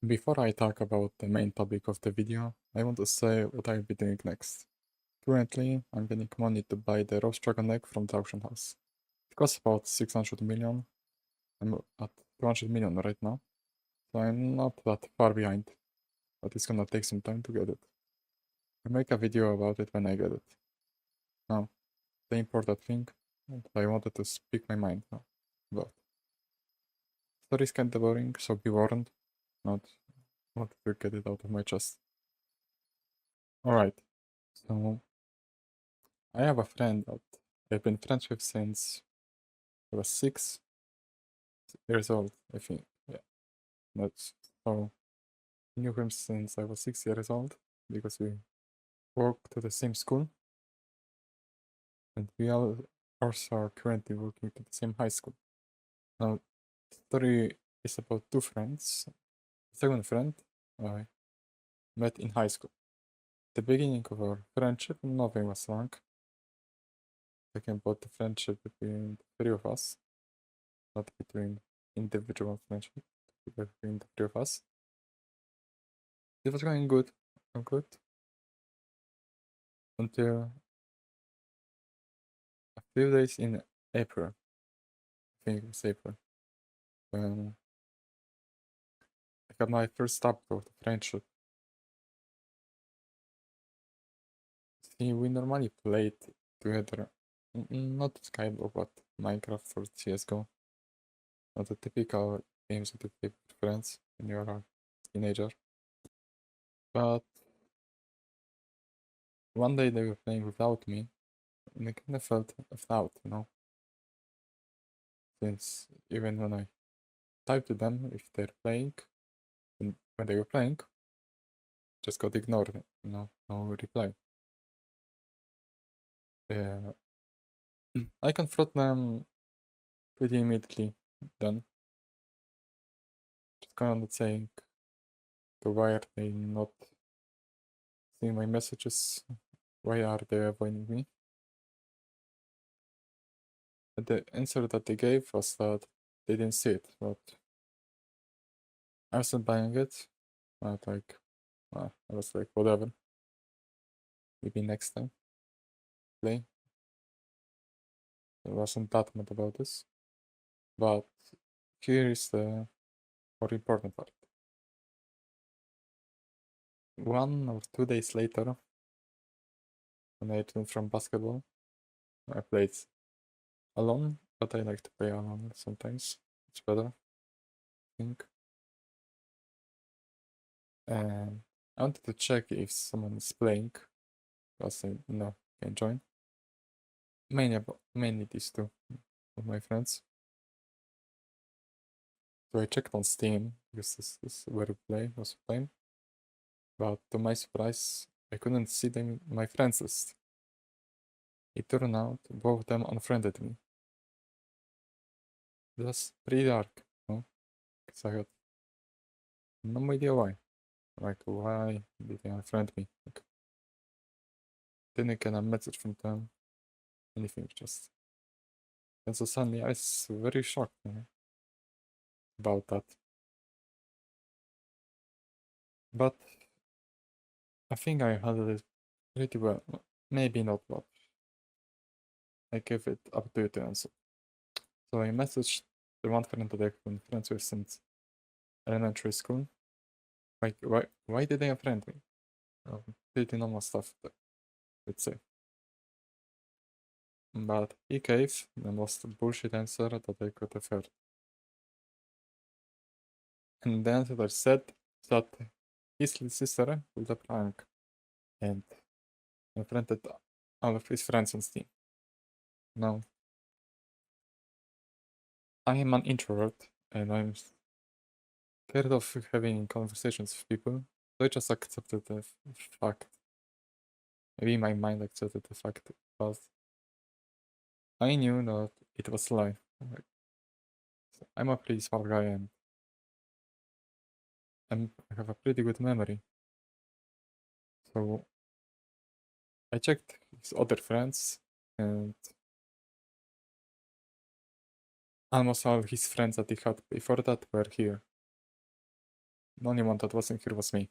Before I talk about the main topic of the video, I want to say what I'll be doing next. Currently, I'm getting money to buy the roast dragon egg from the auction house. It costs about 600 million. I'm at 200 million right now, so I'm not that far behind, but it's gonna take some time to get it. I'll make a video about it when I get it. Now, the important thing that I wanted to speak my mind now about. Story is kinda boring, so be warned. Not wanted to get it out of my chest. Alright, so I have a friend that I've been friends with since I was 6 years old, I think. Yeah, that's so I knew him since I was 6 years old because we worked to the same school and we all also are currently working to the same high school. Now, the story is about two friends. The second friend I met in high school. The beginning of our friendship, nothing was wrong. Talking about the friendship between the three of us, not between individual friendship, but between the three of us. It was going good, good, until a few days in April. I think it was April, when I got my first stop of the friendship. See, we normally played together, not Skyblock, but Minecraft or CSGO. Not the typical games that you play with friends when you're a teenager. But one day they were playing without me, and I kind of felt left out, you know? Since even when I typed to them if they're playing, when they were playing, just got ignored, you know, no reply. Yeah, I confront them pretty immediately then. Just kind of saying, why are they not seeing my messages? Why are they avoiding me? And the answer that they gave was that they didn't see it, but I wasn't buying it. Like, I was like, whatever. Maybe next time play. I wasn't that mad about this. But here is the more important part. 1 or 2 days later, when I returned from basketball, I played alone, but I like to play alone sometimes. It's better, I think. And I wanted to check if someone is playing, because I can join. Mainly these two of my friends. So I checked on Steam, because this is where we was playing. But to my surprise, I couldn't see them in my friends list. It turned out both of them unfriended me. That's pretty dark, no? Because I had no idea why. Like, why did they unfriend me? Like, didn't get a message from them, anything, just. And so suddenly I was very shocked, about that. But I think I handled it pretty well. Maybe not, but I gave it up to you to answer. So I messaged the one friend that I've been friends with since elementary school. Like, why did they unfriend me? Pretty normal stuff, let's say. But he gave the most bullshit answer that I could have heard. And the answer said that his little sister was a prank and unfriended all of his friends on Steam. Now, I am an introvert and I'm scared of having conversations with people, so I just accepted the fact. Maybe my mind accepted the fact, but I knew that it was a lie. Like, I'm a pretty smart guy and I have a pretty good memory. So I checked his other friends and almost all his friends that he had before that were here. The only one that wasn't here was me.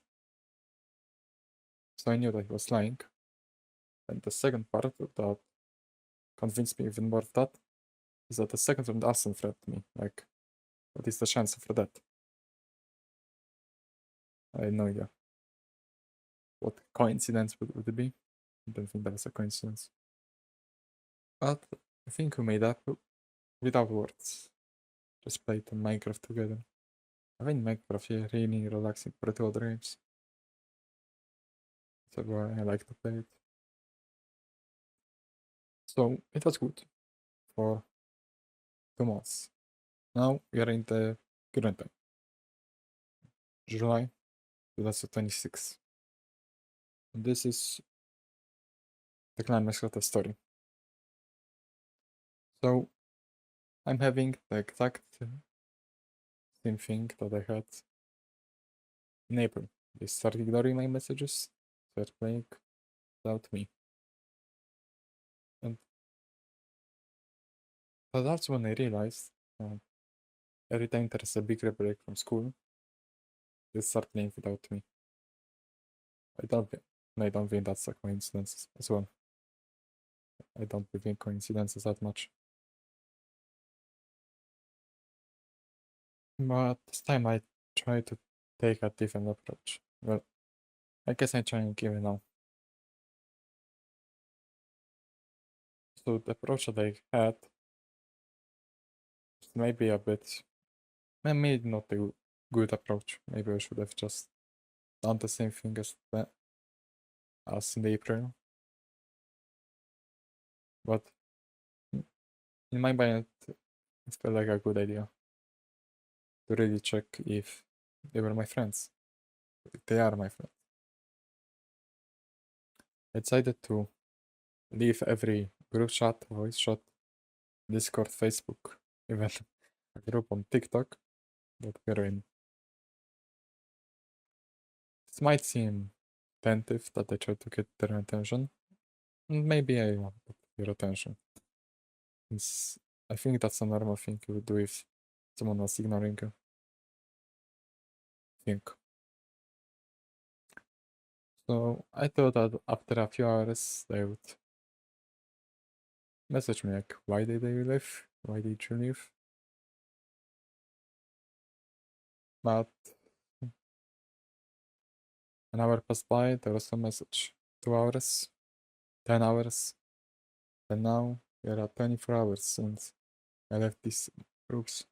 So I knew that he was lying. And the second part that convinced me even more of that is that the second one doesn't threaten me. Like, what is the chance for that? I had no idea. What coincidence would it be? I don't think that was a coincidence. But I think we made up without words. Just played Minecraft together. I think Minecraft is really relaxing compared to other games. So I like to play it. So it was good for 2 months. Now we are in the current time. July 2026. And this is the Clan Mascota story. So I'm having the exact same thing that I had in April. They start ignoring my messages, start playing without me. And so that's when I realized every time there's a bigger break from school, they start playing without me. I don't think that's a coincidence as well. I don't believe in coincidences that much. But this time I try to take a different approach. Well, I guess I'm trying even now. So the approach that I had is maybe a bit, maybe not a good approach. Maybe I should have just done the same thing as in April. But in my mind, it felt like a good idea to really check if they were my friends. If they are my friends. I decided to leave every group chat, voice chat, Discord, Facebook, even a group on TikTok that we're in. This might seem attentive that I try to get their attention. And maybe I want your attention. I think that's a normal thing you would do if someone was ignoring you. Think. So I thought that after a few hours they would message me like, why did they leave? Why did you leave? But an hour passed by, there was no message. 2 hours, 10 hours, and now we are at 24 hours since I left these groups.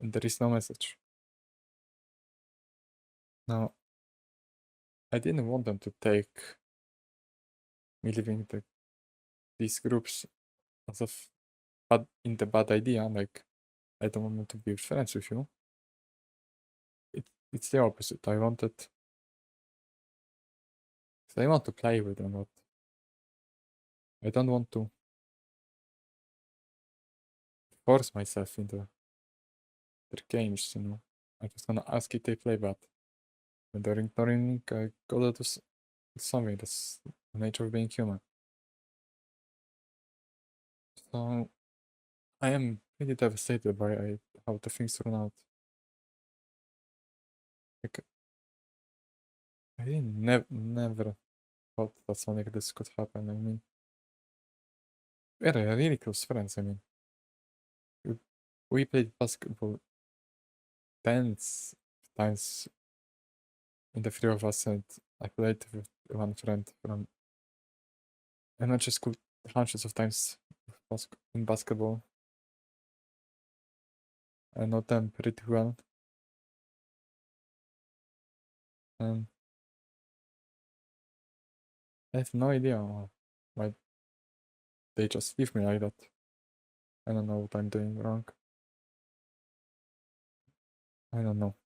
And there is no message. Now, I didn't want them to take me leaving these groups as in the bad idea, like I don't want to be friends with you. It's the opposite. I want to play with them, but I don't want to force myself into their games, you know. I just wanna ask if they play bad. When they're ignoring me, I gotta do something. That's the nature of being human. So I am really devastated by how the things turn out. Like, I didn't never thought that something like this could happen. I mean, we're really close friends. I mean, we played basketball tens of times in the three of us, and I played with one friend from elementary school hundreds of times in basketball. I know them pretty well. And I have no idea why they just leave me like that. I don't know what I'm doing wrong. I don't know.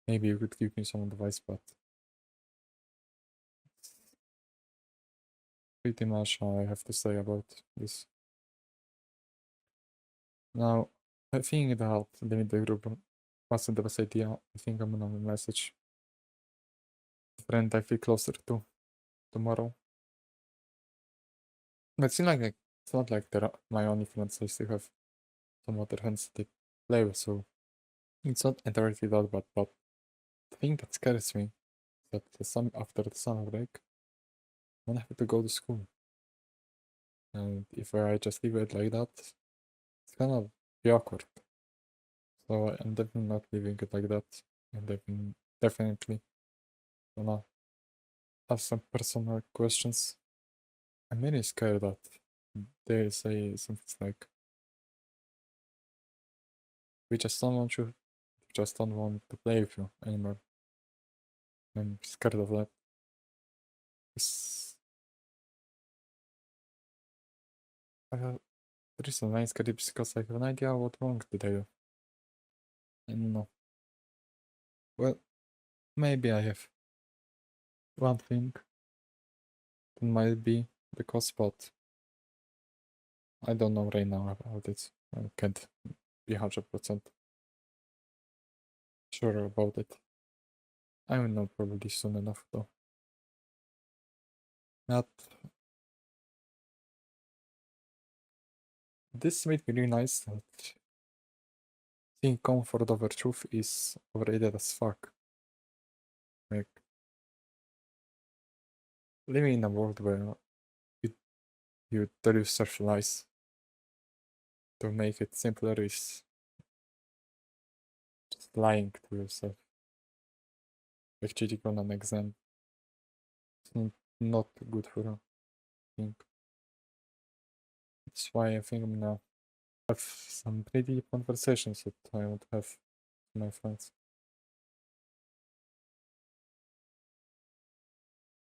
Maybe you could give me some advice, but it's pretty much all I have to say about this. Now, I think that leaving the group wasn't the best idea. I think I'm gonna message the friend I feel closer to tomorrow. But it's not like they're my only friends. I still have some other friends that play with, so it's not entirely that bad, but the thing that scares me is that after the summer break, I'm gonna have to go to school. And if I just leave it like that, it's gonna be awkward. So I'm definitely not leaving it like that. I'm definitely gonna have some personal questions. I'm really scared that they say something like, we just don't want to play with you anymore. I'm scared of that. The reason I'm scared is because I have an idea what wrong did I do. I don't know. Well, maybe I have one thing that might be the cause, but I don't know right now about it. I can't be 100% sure about it. I will know probably soon enough though. Not this made me realize that seeing comfort over truth is overrated as fuck. Like living in a world where you, you tell yourself lies to make it simpler is just lying to yourself. Like cheating on an exam. It's not good for a thing. That's why I think I'm gonna have some pretty deep conversations that I want to have with my friends.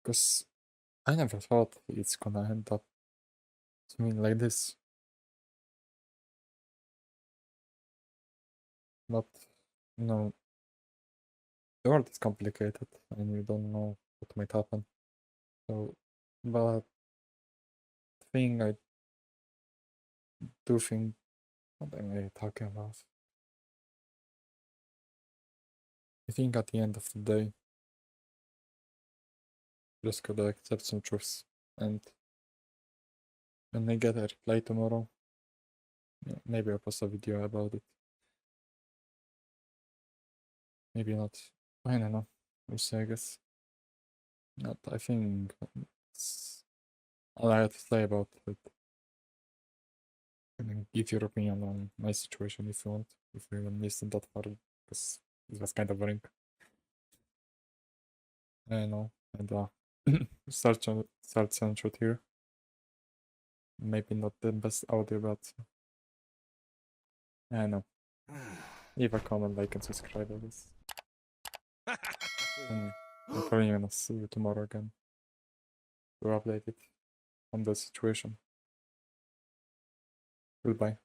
Because I never thought it's gonna end up to me like this. But, you know, the world is complicated and you don't know what might happen. So, but the thing I do think, what am I talking about? I think at the end of the day, just gotta accept some truths. And when I get a reply tomorrow, maybe I'll post a video about it. Maybe not. I don't know. We'll see, I guess. Not, I think it's all I have to say about it. You can give your opinion on my situation if you want, if you even listen that far, because it was kind of boring. I know, and search and shoot here. Maybe not the best audio, but I know. Leave a comment, like, and subscribe, I guess. And I'm probably gonna see you tomorrow again to update it on the situation. Goodbye.